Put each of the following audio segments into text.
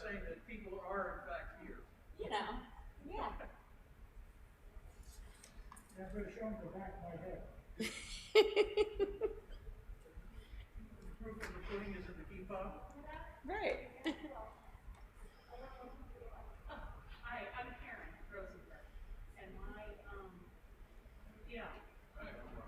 saying that people are in fact here. You know, yeah. I'm going to show them the back of my head. The proof of the pudding is in the kippah. Right. Hi, I'm Karen Rosenberg, and my, yeah. Remember.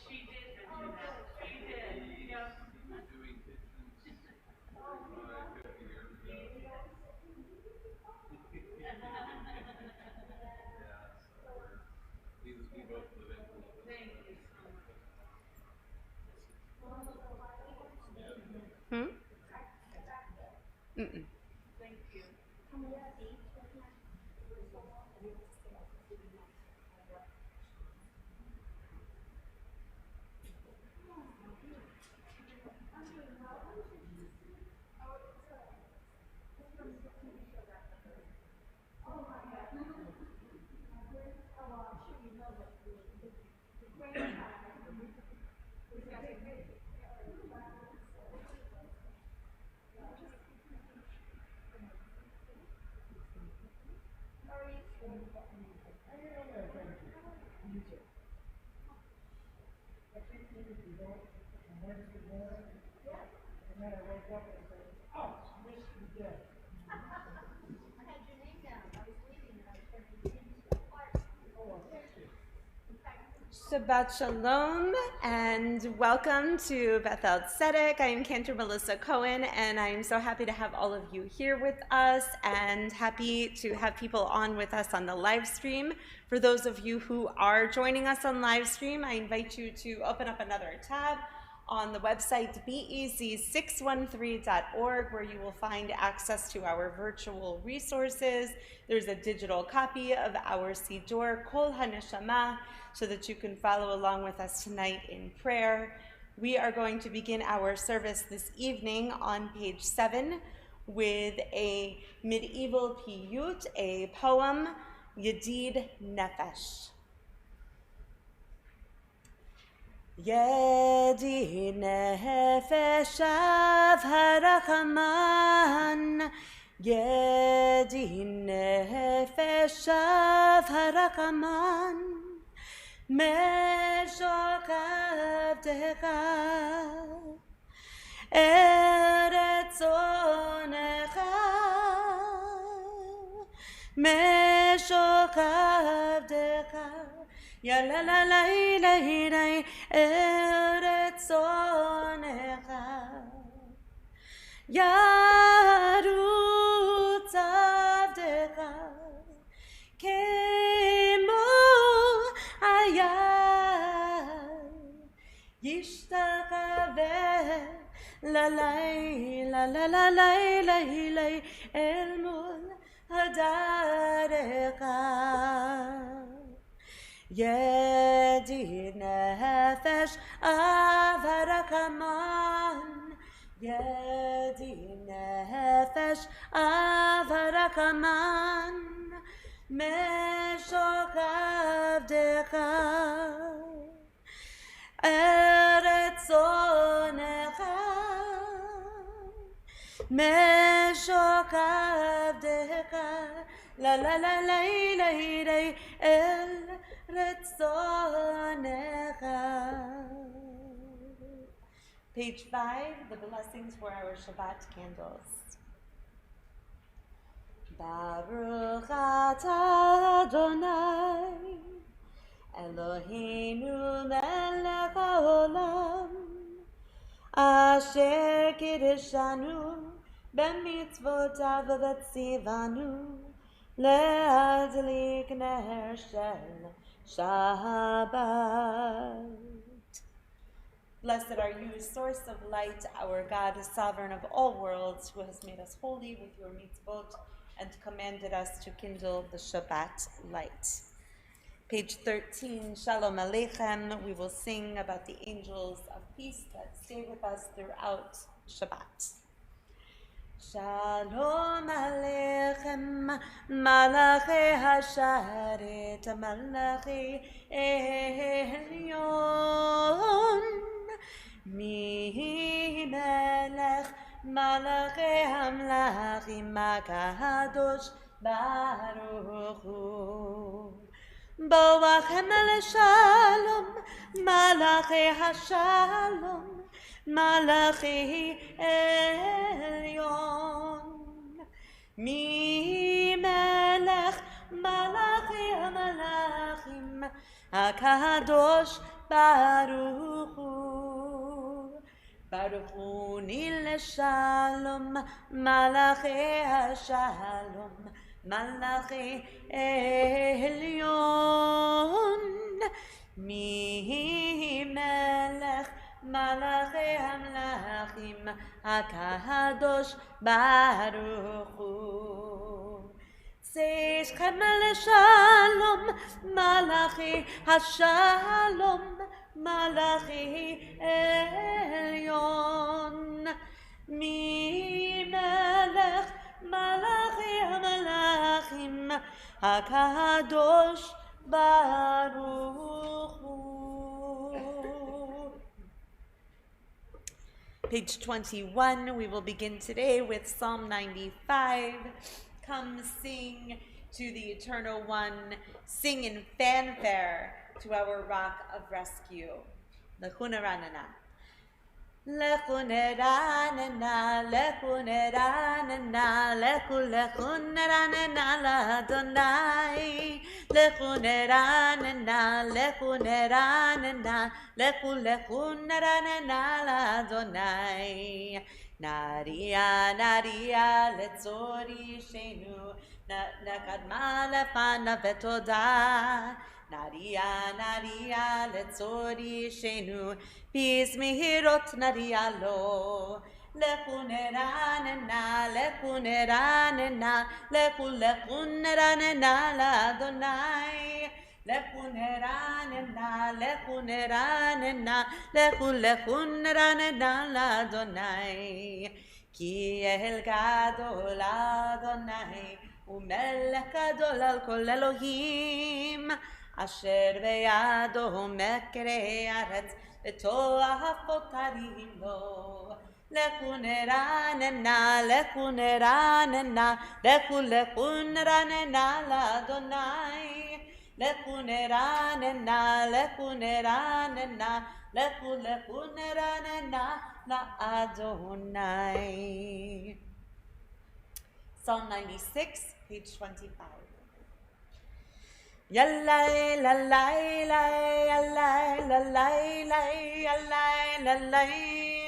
She did mention that. She did, yep. Doing kitchens 45, 50 years ago. Yeah, so we both live in Columbus. Thank you so much. Hmm? Mm-mm. Thank you. And then I woke up and said, oh, miss you dead. I had your name down. I was leaving and I was going to change the part. Oh, thank you. Shabbat Shalom and welcome to Beth-El Tzedek. I am Cantor Melissa Cohen and I am so happy to have all of you here with us and happy to have people on with us on the live stream. For those of you who are joining us on live stream, I invite you to open up another tab on the website bez613.org where you will find access to our virtual resources. There's a digital copy of our Siddur Kol HaNeshama so that you can follow along with us tonight in prayer. We are going to begin our service this evening on page 7 with a medieval piyut, a poem, Yedid Nefesh. Yedid Nefesh av harakaman, Yedid Nefesh av harakaman, Meshok avdecha, Eretz onecha, Meshok avdecha, Ya la la la la la, Eretz onecha, Yarutz avdecha, Kemo ayah, Yishtakaveh, la la la la la la la la, El mul hadarecha. Yedid Nefesh av harakaman, Yedid Nefesh av harakaman, Meshok avdecha, Eretz onecha, Meshok avdecha, la la la la la la, El Page 5, the blessings for our Shabbat candles. Baruch atah Adonai, Eloheinu melech haolam, asher kiddushanu b'mitzvotav v'tzivanu, le'adlik ner shel Shabbat. Blessed are you, source of light, our God, sovereign of all worlds, who has made us holy with your mitzvot and commanded us to kindle the Shabbat light. Page 13, Shalom Aleichem. We will sing about the angels of peace that stay with us throughout Shabbat. Shalom Aleichem, Malachi Hasharet, Malachi Elyon, Mi Melech, Malachi Hamlachim, Akadosh Baruch Hu. Boachem Shalom, Malachi Hashalom, Malachi Elyon, Mi Melech, Malachi Malachim, Akadosh Baruch Hu. Baruch Hu Nil Shalom, Malachi Hashalom, Malachi Elyon, Mi Melech, Malachi Hamlachim, Akadosh Baruch Hu. Seishchem Shalom, Malachi Hashalom, Malachi Elyon, Mi Melech, Malachi Malachim, Akadosh Baruch Hu. Page 21, we will begin today with Psalm 95. Come sing to the Eternal One, sing in fanfare to our Rock of Rescue. Lechuna Ranana. Lechuna Ranana, Lechuna Ranana, Lechuna Ranana, Ladonai. Lechuna Ranana, Lechuna Ranana, Lechuna Ranana, Ladonai. Naria, Naria, Letzori Shenu, Nakadma Lefana Vetoda. Naria, Naria, Letzori Shenu, Peace Mihirot Naria Lo. Lechuneranena, Lechuneranena, Lechuneranena, Ladonai. Lechuneranena, Lechuneranena, Lechuneranena, Ladonai. Ki El Gadol Adonai, Umelech Gadol al Kol Elohim. Asher beyado mekre aretz v'to'afot harim lo. Lechuneranena, lechuneranena, lechuneranena l'Adonai. Lechuneranena, lechuneranena, lechuneranena l'Adonai. Psalm 96, page 25. Yallay, lallay, lay, yallay, lallay, lay, yallay, lallay,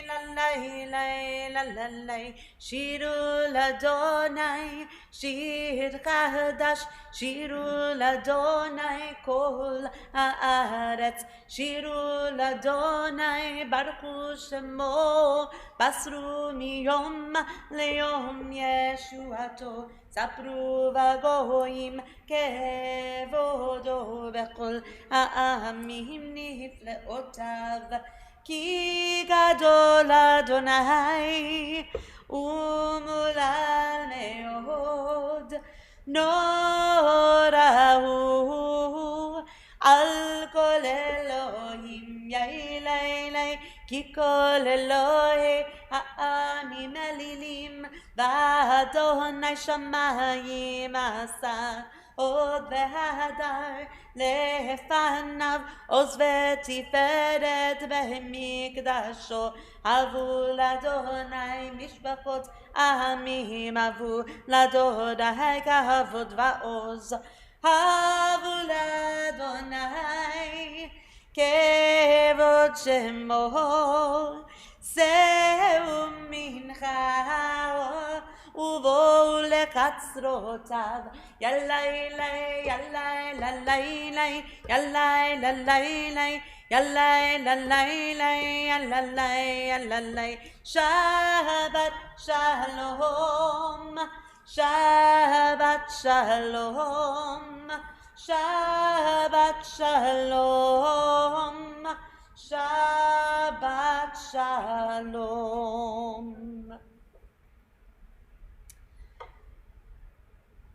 lallay, lay, lallay. Shiru l'Adonai, shir chadash, shiru l'Adonai, kol haaretz. Shiru l'Adonai, baruch shemo, basru miyom leyom yeshuato. Sapru vagoyim kevodo v'chol ha'amim nifleotav. Ki gadol Adonai umulal meod norahu al kol Elohim yailay ki kol Elohe ha'amim elilim v'Adonai shamayim asa od v'hadar lefanav oz v'tiferet behemikdasho avu l'Adonai mishpachot amim avu l'Adonai kavod va'oz avu l'Adonai kevod shemo Seu mincha ובואו לחצרותיו. יאללה לי, יאללה ללילי, יאללה ללילי, יאללה ללילי, יאללה יאללה. שבת שלום, שבת שלום, שבת שלום, שבת שלom.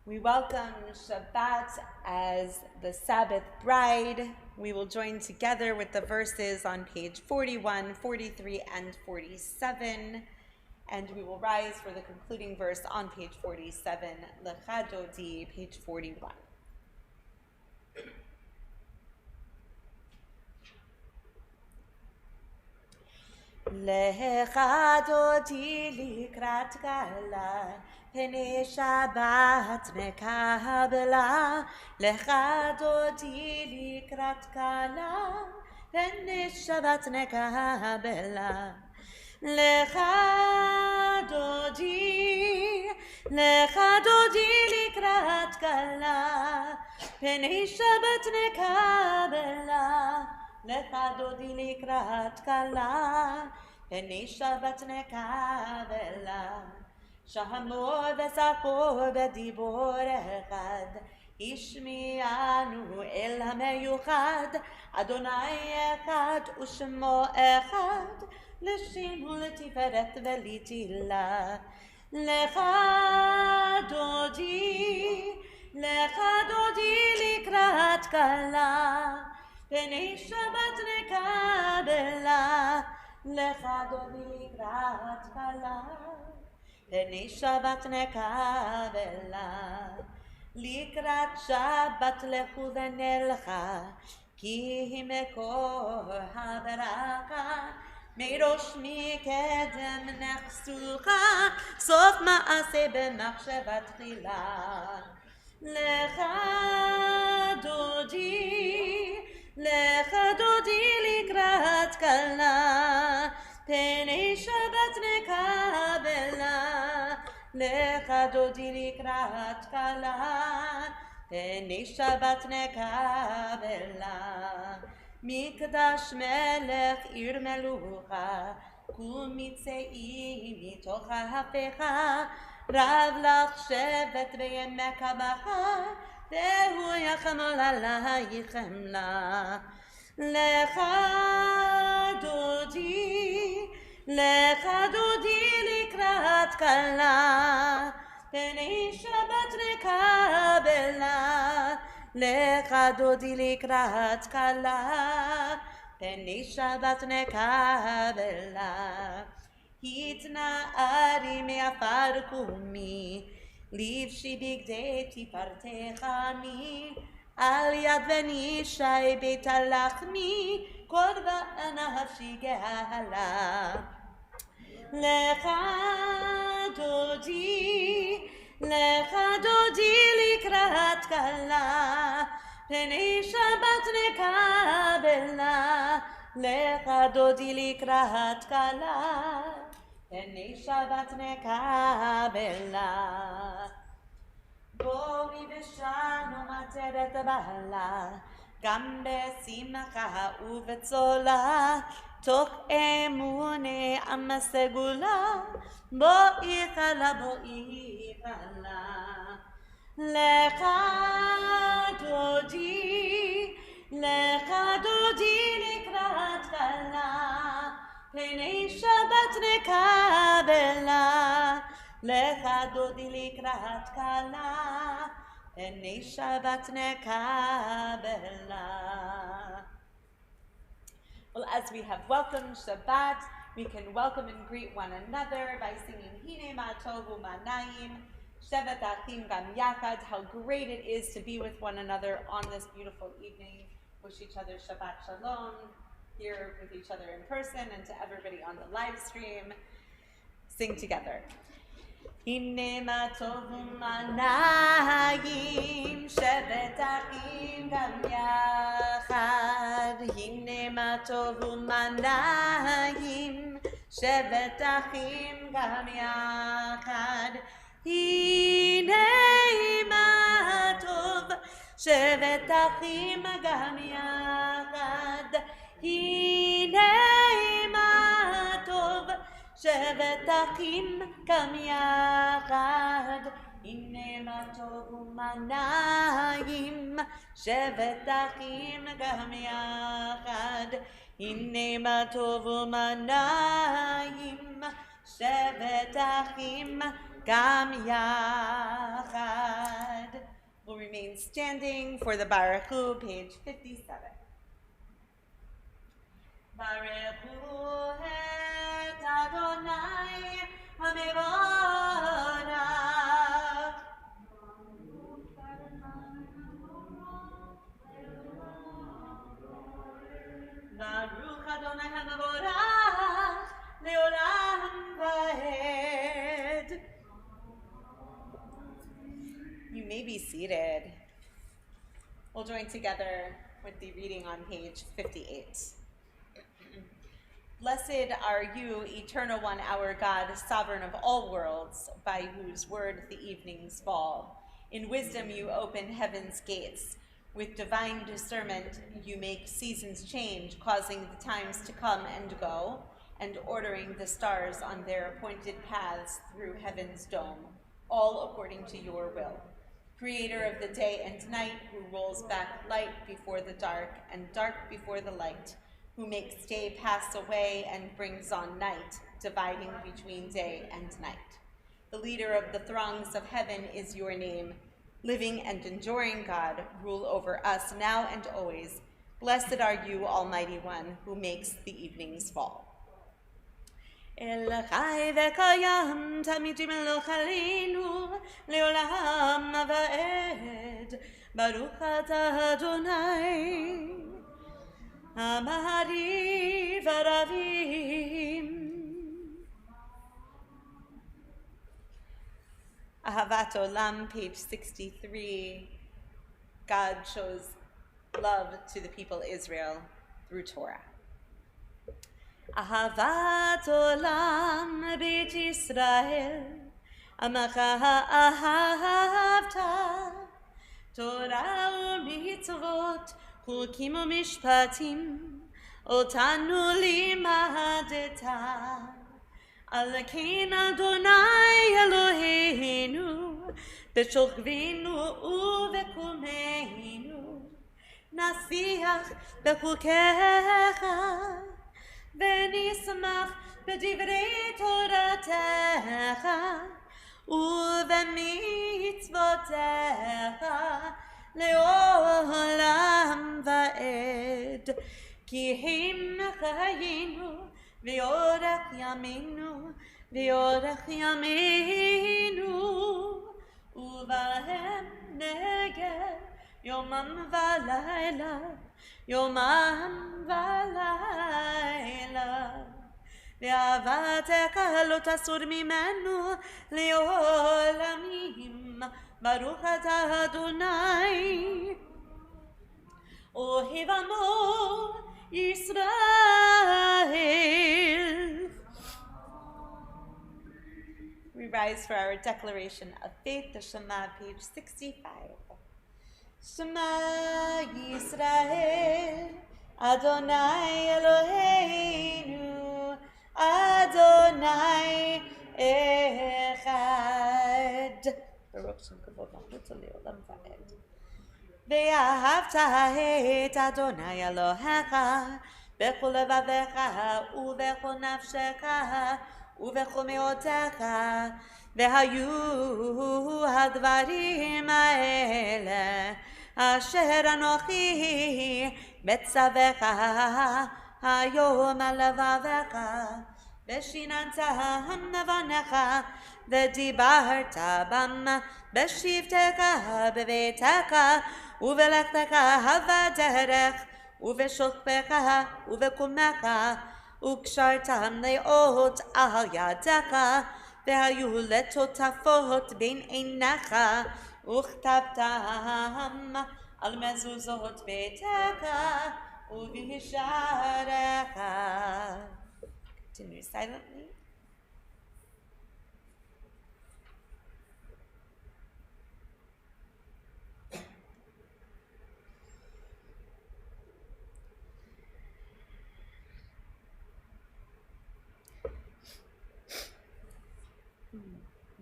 We welcome Shabbat as the Sabbath bride. We will join together with the verses on page 41, 43, and 47. And we will rise for the concluding verse on page 47, Lecha Dodi, page 41. Lecha Dodi likrat gala, pnei Shabbat mekabela. Lecha Dodi likrat gala, pnei Shabbat mekabela. Lecha Dodi likrat gala, pnei Shabbat mekabela. Lecha Dodi likrat gala, pnei Shabbat mekabela. Shahamor v'sachor b'dibor echad, ishmi'anu el hameyuchad, Adonai echad u'shemo echad, l'shin u'letiferet v'litila. Lecha Dodi likrat gala, pnei Shabbat mekabela. Lecha Dodi likrat gala, pnei Shabbat mekabela. Likrat Shabbat lechu v'nelcha, ki hi mekor haberaka. Merosh mikedem nechsucha, sof ma'aseh b'machshavat tchila. Lecha Dodi likrat gala, pnei Shabbat mekabela. Lecha Dodi likrat gala, pnei Shabbat mekabela. Mikdash melech ir melucha, kumitzei mitoch ha'afecha, rav lach shevet v'yemek habacha, vehu yachamol alayichem la. Lecha Dodi likrat gala, pnei Shabbat mekabela. Lecha Dodi likrat gala, pnei Shabbat mekabela. Hitna ari me'afar kumi, livshi bigdei tifartechani, al yad v'nishai beit halachmi, korba nafshi gehala. Lecha Dodi likrat gala, pnei Shabbat mekabela. Lecha Dodi likrat gala, pnei Shabbat mekabela. Boi v'shalom ateret ba'ala, gam besimcha u'vetzola, toch emune am segula, boi chala. Lecha Dodi likrat gala, pnei Shabbat mekabela. Lecha Dodi likrat gala, pnei Shabbat mekabela. Well, as we have welcomed Shabbat, we can welcome and greet one another by singing Hine ma tovu ma naim, Shevet Achim Gam Yachad. How great it is to be with one another on this beautiful evening. Wish each other Shabbat Shalom, here with each other in person, and to everybody on the live stream. Sing together. Hine ma tovu ma naim, Shevet Achim Gam Yachad. Hine ma tovu ma naim, Shevet Achim Gam Yachad. הנה מה טוב, שבת אחים גם יחד. הנה מה טוב, שבת אחים גם יחד. הנה מה טוב ומה נעים, שבת אחים גם יחד. הנה מה טוב ומה נעים, שבת אחים גם יחד. We'll remain standing for the Baruch Hu, page 57. Baruch Hu et Adonai HaMevorach. Baruch Adonai HaMevorach Leolam Vaed. You may be seated. We'll join together with the reading on page 58. Blessed are you, eternal one, our God, sovereign of all worlds, by whose word the evenings fall. In wisdom you open heaven's gates. With divine discernment you make seasons change, causing the times to come and go, and ordering the stars on their appointed paths through heaven's dome, all according to your will. Creator of the day and night, who rolls back light before the dark and dark before the light, who makes day pass away and brings on night, dividing between day and night. The leader of the throngs of heaven is your name. Living and enduring God, rule over us now and always. Blessed are you, Almighty One, who makes the evenings fall. El Chai v'Kayam Tamid Melech Aleinu Leolam Vaed. Baruch Atah Adonai Amari Varavim. Ahavat Olam, page 63. God shows love to the people Israel through Torah. Ahavat Olam Beit Yisrael, Amacha ahavta, Torah u'mitzvot, Chukim u'mishpatim, Otanu limadeta. Al kein Adonai Eloheinu, B'shokvenu u'v'kumeinu, Nasiach b'chukecha, V'nismach b'divrei Toratecha, u'v'mitzvotecha, le'olam va'ed. Ki him chayinu, v'yorach yaminu, u'vahem negev, yomam v'layla, yomam v'layla. Ve'avatecha lo tasur mimenu le'olamim. Baruch atah Adonai ohev amo Yisrael. We rise for our declaration of faith, the Shema, page 65. Shema Yisrael, Adonai Eloheinu, Adonai Echad. Baruch Shem Kavod Malchuto Leolam Vaed. Ve'ahavta et Adonai Elohecha bechol levavecha uvechol nafshecha uvechol meotecha. Ve'hayu hadvarim ha'ele asher anochi metzavecha hayom al levavecha ve'shinantam nevanecha ve'dibarta bam ve'shivtecha beveitecha uvelechtecha havaderech uveshokpecha uvekumecha ukshartam leot al yadecha ve'hayu letotafot bein einecha uchtabtam al mezuzot beitecha uvisharecha. Continue silently.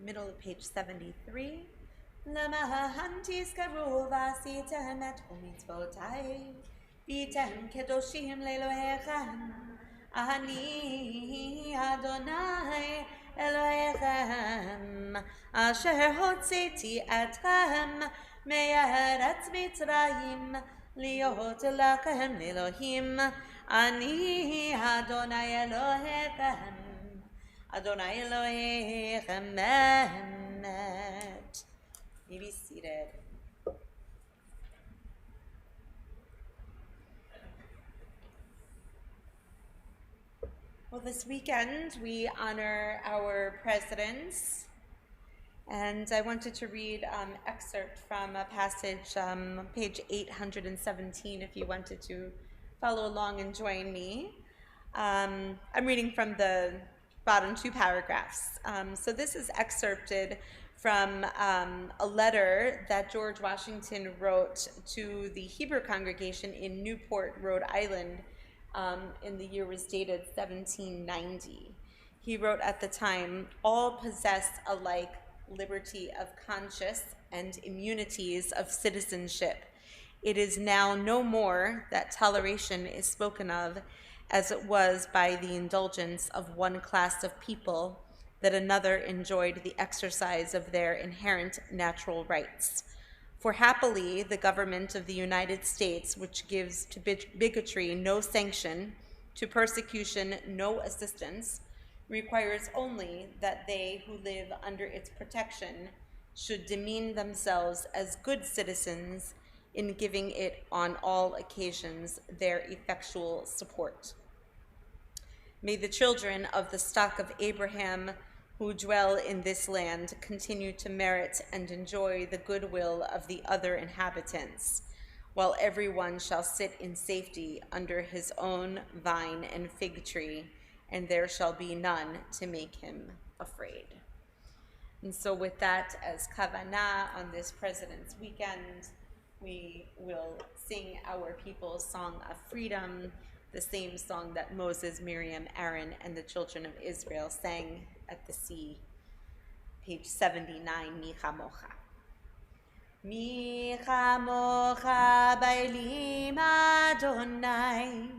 middle of page 73. למען תזכרו ועשיתם את כל מצוותיי, והייתם קדושים לאלוהיכם. אני אדוני אלוהיכם, אשר הוצאתי אתכם מארץ מצרים, להיות לכם לאלוהים. אני אדוני אלוהיכם, אדוני אלוהיכם באמת. You be seated. Well, this weekend we honor our presidents, and I wanted to read excerpt from a passage, page 817, if you wanted to follow along and join me. I'm reading from the bottom two paragraphs. So this is excerpted from a letter that George Washington wrote to the Hebrew congregation in Newport, Rhode Island, in the year was dated 1790. He wrote at the time, "All possess alike liberty of conscience and immunities of citizenship. It is now no more that toleration is spoken of as it was by the indulgence of one class of people, that another enjoyed the exercise of their inherent natural rights. For happily, the government of the United States, which gives to bigotry no sanction, to persecution no assistance, requires only that they who live under its protection should demean themselves as good citizens in giving it on all occasions their effectual support. May the children of the stock of Abraham who dwell in this land continue to merit and enjoy the goodwill of the other inhabitants, while everyone shall sit in safety under his own vine and fig tree, and there shall be none to make him afraid." And so with that as kavanah on this President's Weekend, we will sing our people's song of freedom, the same song that Moses, Miriam, Aaron, and the children of Israel sang at the sea. Page 79, Mi Chamocha. Mi Chamocha Bailim Adonai,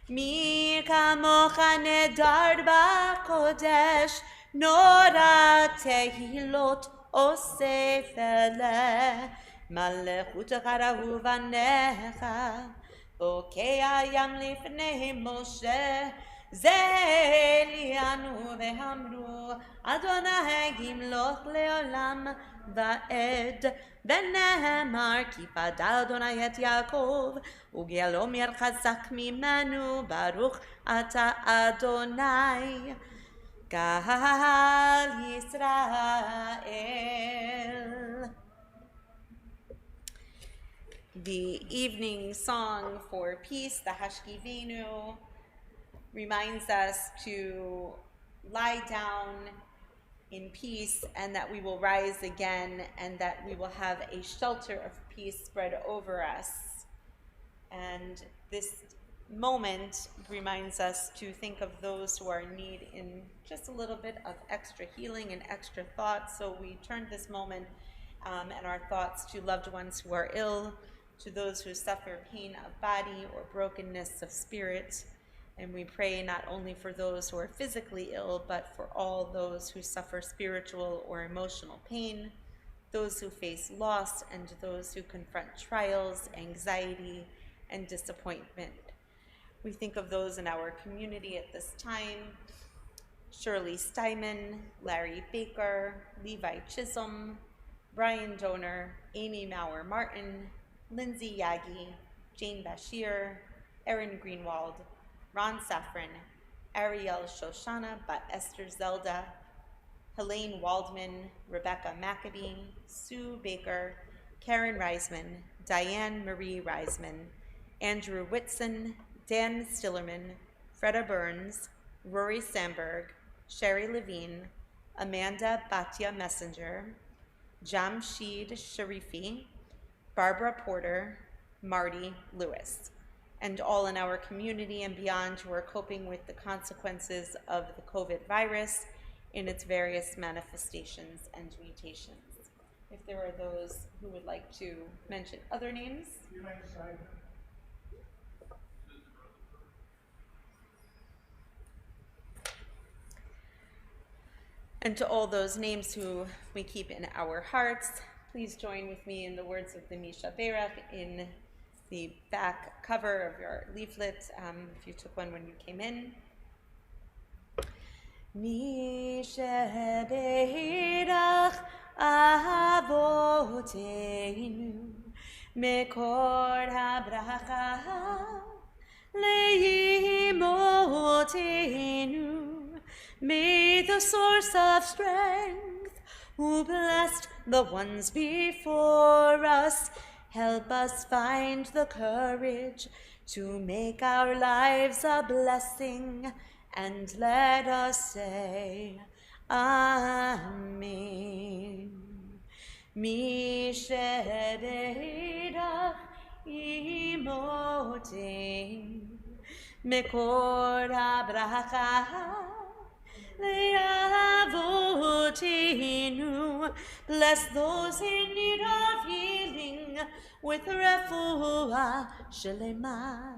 Mi Chamocha Nedard BaKodesh, Nora Tehilot Osef Ele, Malechut Charahu Vanecha, Bokea Yam Lifnei Moshe, Zelianu Vehamru, Adonai Yimloch Leolam Vaed, Benemar Kipad Adonai et Yaakov, Ugialom Yerchazak Mimenu, Baruch Ata Adonai, Gal Yisrael. The evening song for peace, the Hashkivenu, reminds us to lie down in peace and that we will rise again and that we will have a shelter of peace spread over us. And this moment reminds us to think of those who are in need in just a little bit of extra healing and extra thought. So we turn this moment and our thoughts to loved ones who are ill, to those who suffer pain of body or brokenness of spirit. And we pray not only for those who are physically ill, but for all those who suffer spiritual or emotional pain, those who face loss, and those who confront trials, anxiety, and disappointment. We think of those in our community at this time: Shirley Steinman, Larry Baker, Levi Chisholm, Brian Donor, Amy Maurer Martin, Lindsay Yagi, Jane Bashir, Erin Greenwald, Ron Safran, Ariel Shoshana, Bat Esther Zelda, Helene Waldman, Rebecca McAbee, Sue Baker, Karen Reisman, Diane Marie Reisman, Andrew Whitson, Dan Stillerman, Freda Burns, Rory Sandberg, Sherry Levine, Amanda Batya Messenger, Jamshid Sharifi, Barbara Porter, Marty Lewis, and all in our community and beyond who are coping with the consequences of the COVID virus in its various manifestations and mutations. If there are those who would like to mention other names. And to all those names who we keep in our hearts, please join with me in the words of the Misha Berach in the back cover of your leaflet, if you took one when you came in. Misha Berach Avotenu Mekor HaBracha Leimotenu. May the source of strength, who blessed the ones before us, help us find the courage to make our lives a blessing, and let us say, Amen. Misheberach imoten, Mekor HaBracha Le'avotenu. Bless those in need of healing with refuah shelema,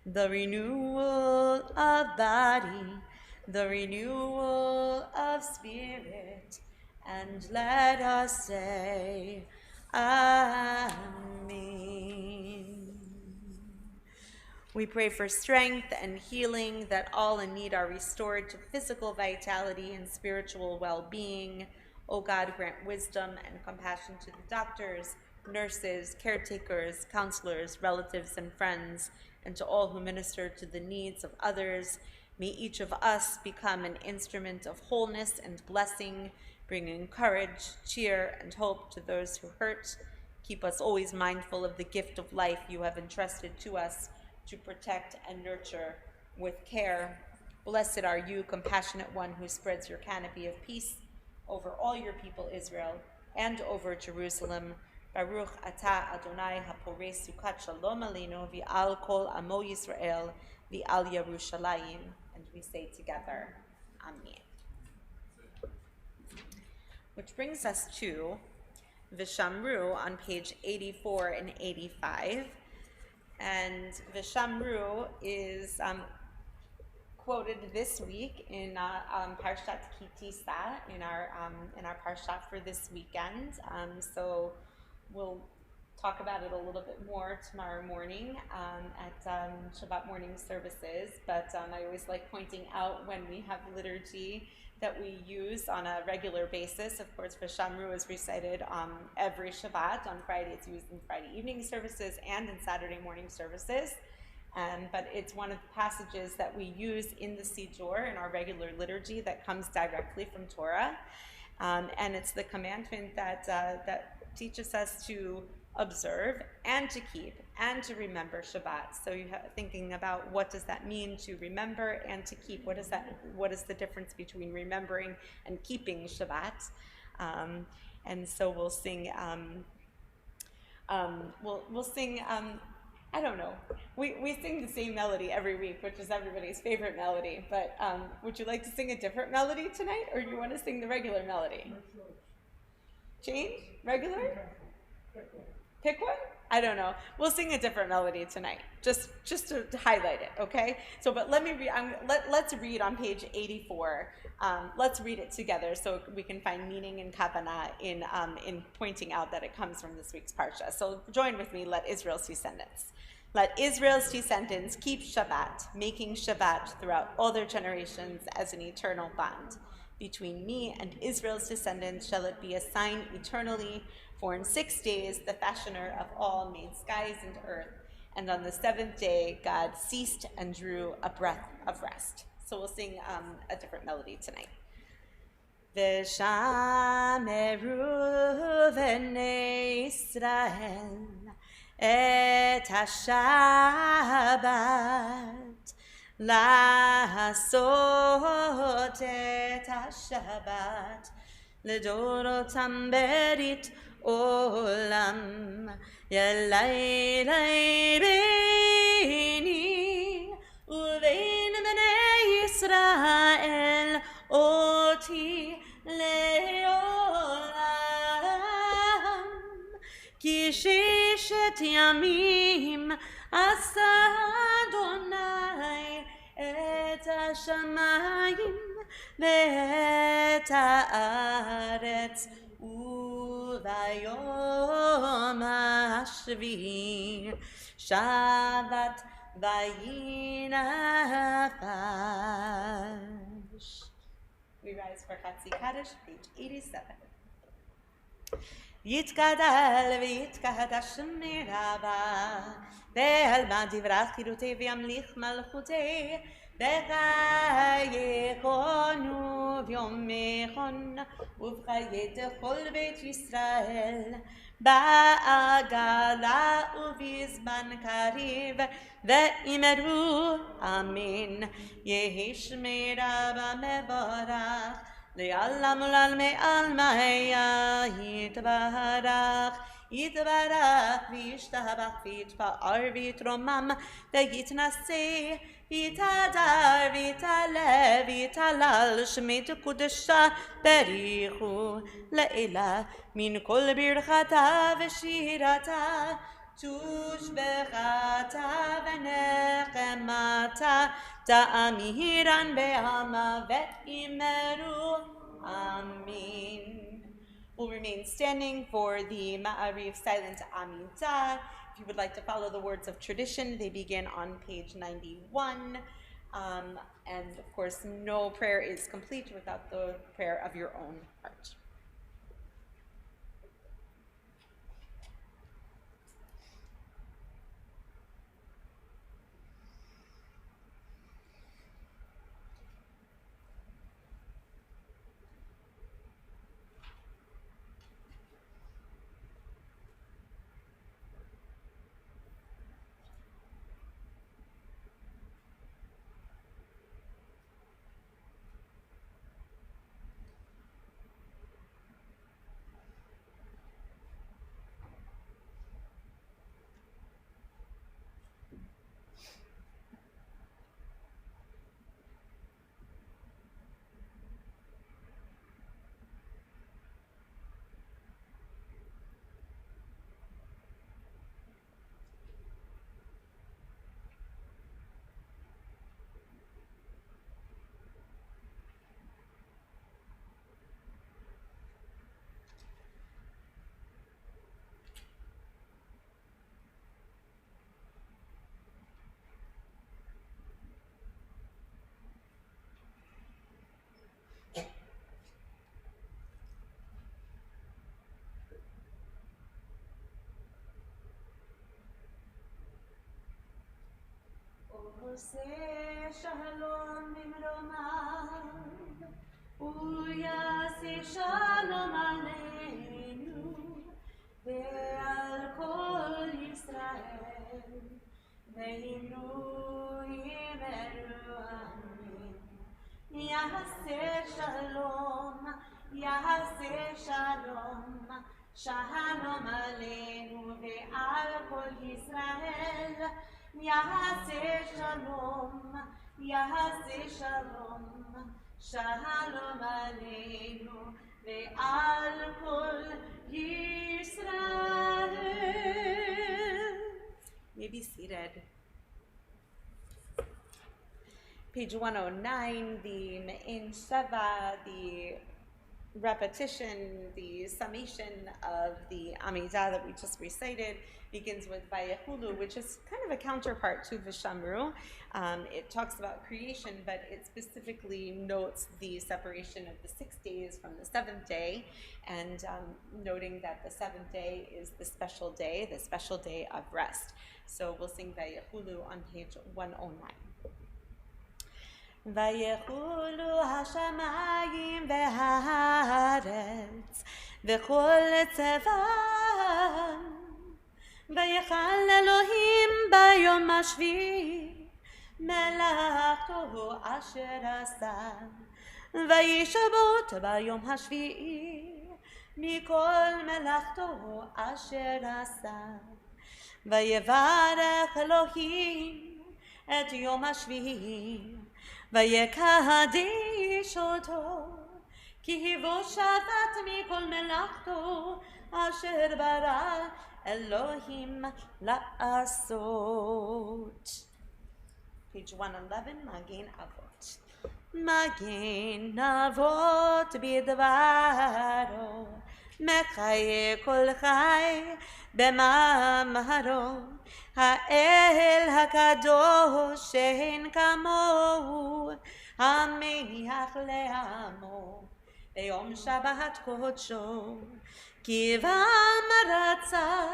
the renewal of body, the renewal of spirit, and let us say, Amen. We pray for strength and healing, that all in need are restored to physical vitality and spiritual well-being. O God, grant wisdom and compassion to the doctors, nurses, caretakers, counselors, relatives, and friends, and to all who minister to the needs of others. May each of us become an instrument of wholeness and blessing, bringing courage, cheer, and hope to those who hurt. Keep us always mindful of the gift of life you have entrusted to us, to protect and nurture with care. Blessed are you, compassionate one, who spreads your canopy of peace over all your people Israel and over Jerusalem. Baruch atah Adonai haporei sukat shalom aleinu v'al kol amo Yisrael v'al Yerushalayim. And we say together, Amen. Which brings us to Vishamru on page 84 and 85. And Vishamru is quoted this week in Parshat Kitisa, in our Parshat for this weekend. So we'll talk about it a little bit more tomorrow morning at Shabbat morning services. But I always like pointing out when we have liturgy that we use on a regular basis. Of course, Vishamru is recited every Shabbat. On Friday, it's used in Friday evening services and in Saturday morning services. But it's one of the passages that we use in the Siddur in our regular liturgy that comes directly from Torah. And it's the commandment that teaches us to observe and to keep and to remember Shabbat. So you have thinking about what does that mean to remember and to keep? What is the difference between remembering and keeping Shabbat? And so we'll sing. We'll sing. I don't know. We sing the same melody every week, which is everybody's favorite melody. But would you like to sing a different melody tonight, or do you want to sing the regular melody? Change? Regular? Pick one? I don't know. We'll sing a different melody tonight, just to highlight it, okay? So, but let me read. Let's read on page 84. Let's read it together so we can find meaning and kavanah in pointing out that it comes from this week's parsha. So join with me. Let Israel's descendants. Let Israel's descendants keep Shabbat, making Shabbat throughout all their generations as an eternal bond. Between me and Israel's descendants shall it be a sign eternally, for in 6 days the fashioner of all made skies and earth, and on the seventh day God ceased and drew a breath of rest. So we'll sing a different melody tonight. V'shameru v'nei Yisrael et ha-Shabbat, לעשות את השבת לדורותם ברית עולם. ילילי ביני ובין בני ישראל אותי כי ששת ימים עשה אדוני את השמיים ואת הארץ, וביום השביעי שבת וינפש. We rise for Chatzi Kaddish, page 87. יתגדל ויתקדש מרבה, ואלמד דברת חירותי וימליך מלכותי, בחייכנו ויומכון, ובחיי כל בית ישראל, בעגלה ובזמן קריב, ואמרו אמן. יהי שמי רבה מבורך, לעולם ולעלמי עלמיה יתברך, יתברך וישתבח ויתפאר ויתרומם ויתנשא ויתהדר ויתעלה ויתהלל שמי קודשה בריחו לעילה מן כל ברכתה ושירתה תושבחתה ונחמתה תאמירן בעמה ואמרו Amen. We'll remain standing for the Ma'ariv silent Amidah. If you would like to follow the words of tradition, they begin on page 91. And of course, no prayer is complete without the prayer of your own heart. עושה שלום ממרומיו, ויעשה שלום עלינו ועל כל ישראל, ואמרו אמרו אמן. יעשה שלום, יעשה שלום, שלום עלינו ועל כל ישראל, יעשה שלום, יעשה שלום, שלום עלינו ועל כל ישראל. You may be seated. Page 109, the Me'in Sheva, the repetition, the summation of the Amidah that we just recited, begins with Vayechulu, which is kind of a counterpart to Vishamru. It talks about creation, but it specifically notes the separation of the 6 days from the 7th day, and noting that the 7th day is the special day of rest. So we'll sing Vayechulu on page 109. ויחולו השמיים והארץ וכל צבאם, ויחל אלוהים ביום השביעי מלאכתו אשר עשה, וישבות ביום השביעי מכל מלאכתו אשר עשה. ויברך אלוהים את יום השביעי ויקדש אותו, כי היבו שבת מכל מלאכתו אשר ברא אלוהים לעשות. Page 111, מגן אבות. מגן אבות בדברו, מחיה כל חי במאמרו, האל הקדוש שאין כמוהו, המניח לעמו ביום שבת קודשו, כי בם רצה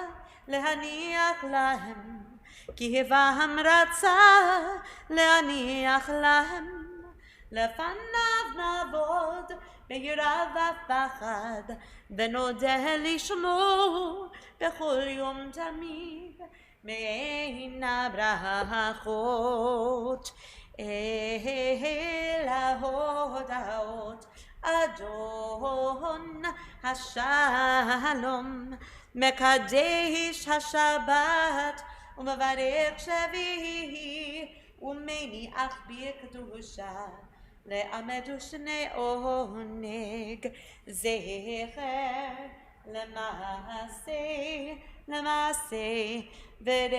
להניח להם, כי בם רצה להניח להם. לפניו נעבוד ביראה ופחד, ונודה לשמו בכל יום תמיד, מעין הברכות אל ההודעות. אדון השלום מקדש השבת ומברך שביעי ומניח בקדושה לעמד ושני עונג, זכר למעשה בראשית.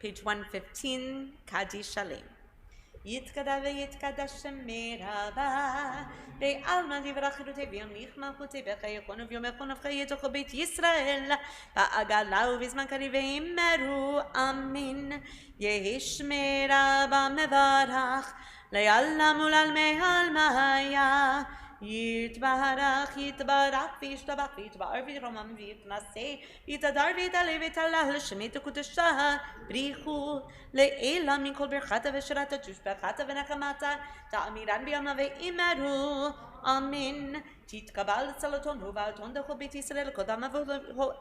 Page 115, קדיש שלם. יתקדש ויתקדש שמי רבה, בעלמא דברכתיה וימליך מלכותיה בחייכון וביומכון ובחיי תוך בית ישראל, בעגלה ובזמן קריב ואמרו אמן. יהי שמי רבה מברך, לעלם ולעלמי עלמיה. יתברך יתברך וישתבח ויתבער וירומם ויתנשא ויתהדר ויתעלה ויתהלל שמי תקודשה בריחו לעילה מכל ברכתה ושרתה תושבחתה ונחמתה תאמירן בימה ואמרו אמן. תתקבל צלתון ובעתון דכל בית ישראל קודם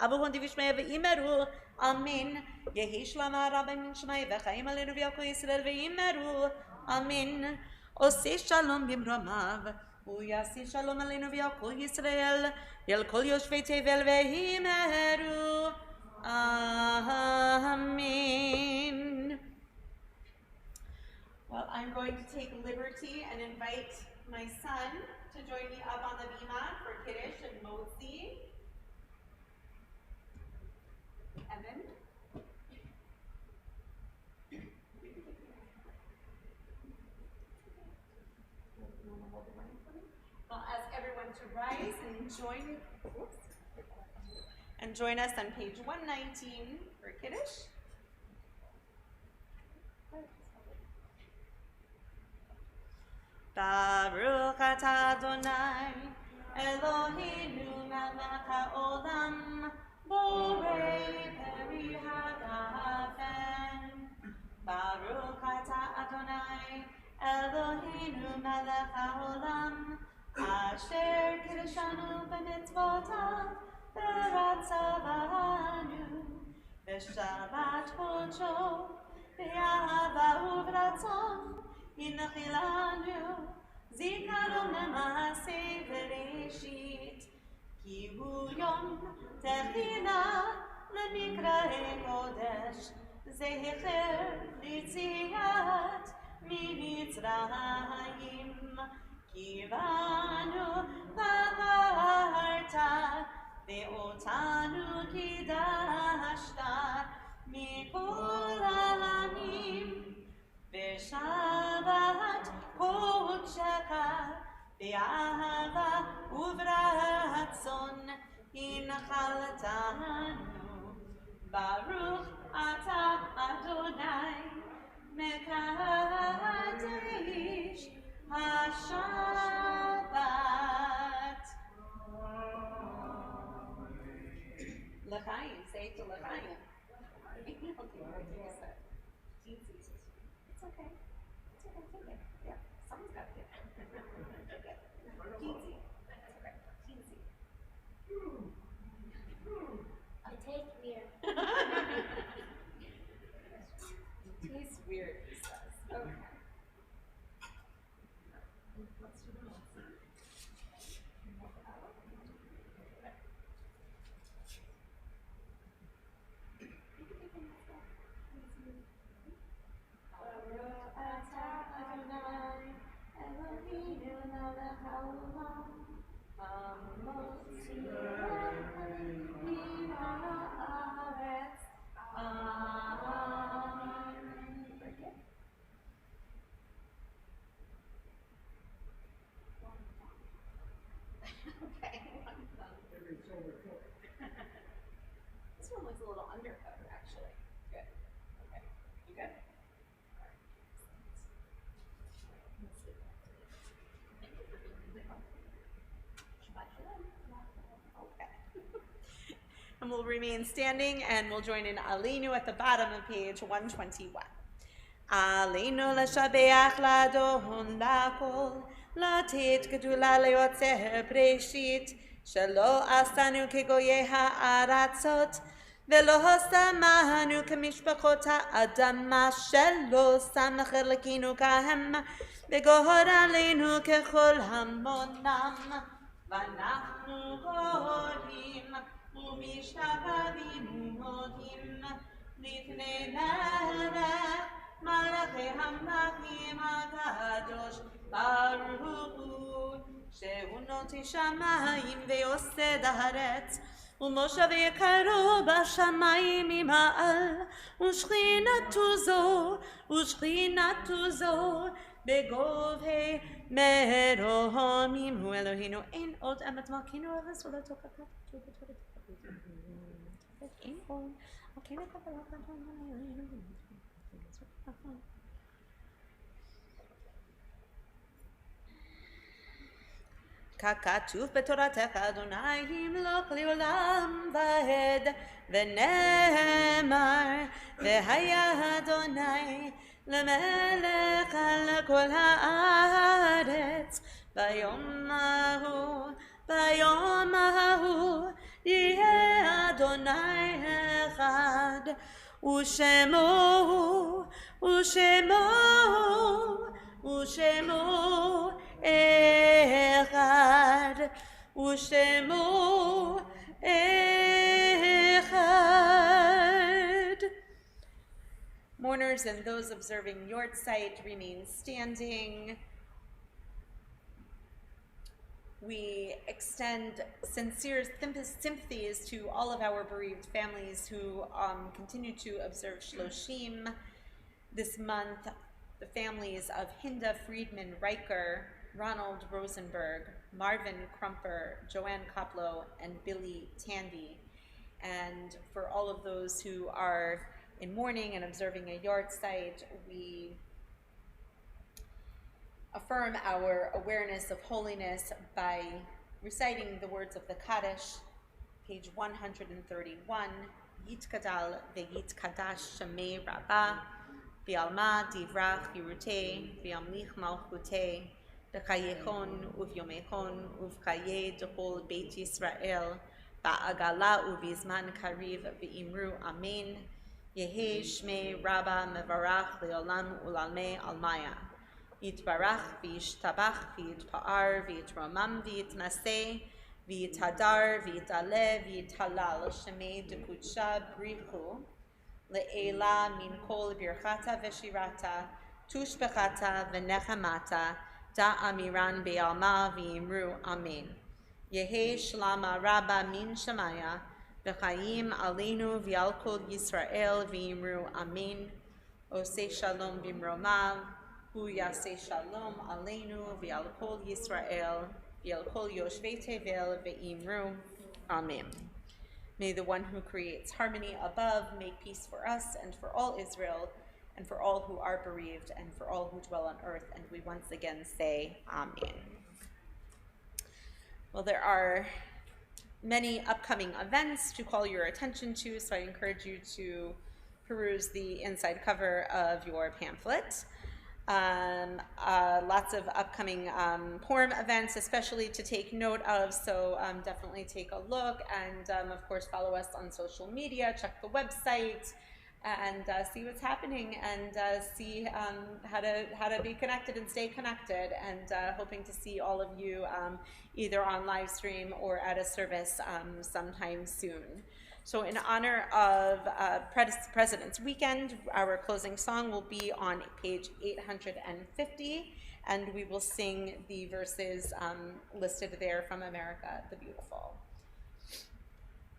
אבוהון דבשמיה ואמרו אמן. יהי שלמה רבה מן שמיה וחיים עלינו ועל כל ישראל ואמרו אמן. עושה שלום במרומיו ויעשה שלום עלינו ועל כל ישראל ועל כל יושבי תבל ואמרו amen. Well, I'm going to take liberty and invite my son to join me up on the bima for Kiddush and Motzi. Evan. I'll ask everyone to rise and join us on page 119 for Kiddush. Baruch atah Adonai Eloheinu melech haolam borei peri hagafen. Baruch atah Adonai Eloheinu melech haolam asher kiddushanu b'mitzvotav v'ratzavanu b'shabbat kodsho b'ahava u'v'ratzon Inachilanu zikaron lema'ase v'reshit ki hu yom techina lemikra'e kodesh zecher litziat mitzrayim ki banu baharta ve'otanu kidashta mikol ha'amim B'shabbat kodsheka be'ahava u'v'ratzon hinchaltanu. Baruch atah Adonai mekadesh haShabbat. L'chaim, say it to L'chaim. It's okay. It's okay. Take it. Yeah. Someone's got to get it. Take it. Easy. That's okay. Easy. I take beer. He's weird, he says. Okay. Let's do the most. Baruch atah Adonai Eloheinu melech a little undercover, actually. Good. Okay. You good? Okay. And we'll remain standing, and we'll join in Aleinu at the bottom of page 121. Aleinu l'shabeach l'adon l'kol, לתת גדולה ליוצר בראשית, שלא עשנו כגויי הארצות, ולא שמנו כמשפחות האדמה, שלא שם חלקינו כהם, וגוהר עלינו ככל המונם. ואנחנו גוהרים ומשתחווים מודים לפני מלך מלכי המלכים הקדוש ברוך הוא, שהוא נוטה שמיים ויוסד הארץ, ומושב יקרו בשמיים ממעל, ושכינתו זו בגובה מרומים. הוא אלוהינו, אין עוד אמת מלכינו ארץ ולא תוקפת. אין עוד, כן לקבלת ככתוב בתורתך אדוני ימלוך לעולם ועד, ונאמר והיה אדוני למלך על כל הארץ. ביום ההוא יהיה אדוני אחד, ושמו אחד, ושמו אחד. Mourners and those observing Yortzeit remain standing. We extend sincere sympathies to all of our bereaved families who continue to observe Shloshim this month. The families of Hinda Friedman Riker, Ronald Rosenberg, Marvin Crumper, Joanne Koplow, and Billy Tandy. And for all of those who are in mourning and observing a Yortzeit, we affirm our awareness of holiness by reciting the words of the Kaddish, page 131, Yitkadal ve'yitkadash Shemei Rabbah, V'alma divrach Yeruteh, v'yamlich malchuteh, v'chayechon uvyomechon uvchaye d'chol Beit Yisrael, ba'agala uvizman kariv v'imru amen, Yehi Shmei Rabbah mevarach le'olam u'lalmei almaya. Yitbarach v'yishtabach v'yitpa'ar v'yitromam v'yitmaseh v'yitadar v'yitaleh v'yitalal Shemei d'kudsha brichu le'ela min kol birchata v'shirata tushbechata v'nechamata da'amiran be'alma v'yimru amen. Yehi shlama rabba min shemaya v'chayim aleinu v'al kol Yisrael v'yimru amen. Oseh shalom b'mromav Hu yaseh shalom aleinu v'al kol Yisrael v'al kol yoshvei tevel v'imru amen. May the one who creates harmony above make peace for us and for all Israel and for all who are bereaved and for all who dwell on earth. And we once again say amen. Well, there are many upcoming events to call your attention to, so I encourage you to peruse the inside cover of your pamphlet. Lots of upcoming Purim events, especially to take note of, so definitely take a look, and of course follow us on social media, check the website, and see what's happening, and see how to be connected and stay connected, and hoping to see all of you either on live stream or at a service sometime soon. So in honor of President's Weekend, our closing song will be on page 850, and we will sing the verses listed there from America the Beautiful.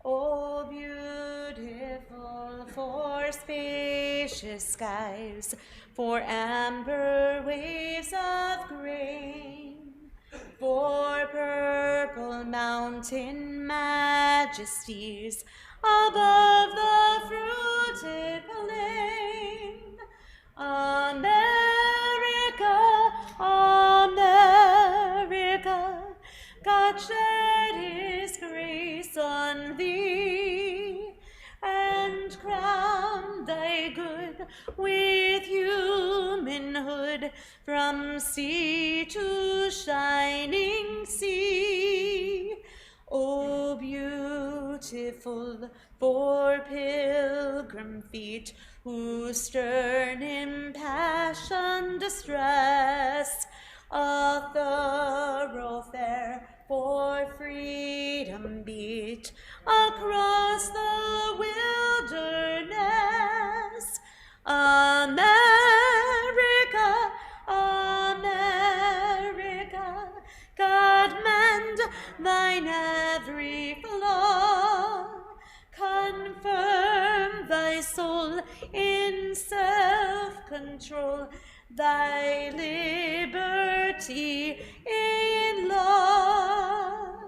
Oh, beautiful for spacious skies, for amber waves of grain, for purple mountain majesty, majesties above the fruited plain. America, America, God shed his grace on thee, and crown thy good with humanhood from sea to shining sea. O beautiful for pilgrim feet, whose stern impassioned distress a thoroughfare for freedom beat across the wilderness. America, America, God mend thine every flaw, confirm thy soul in self-control, thy liberty in law.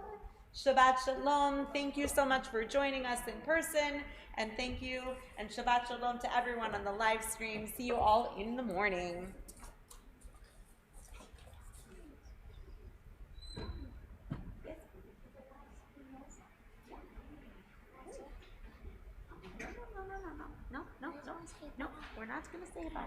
Shabbat Shalom. Thank you so much for joining us in person, and thank you, and Shabbat Shalom to everyone on the live stream. See you all in the morning. No, we're not going to say bye.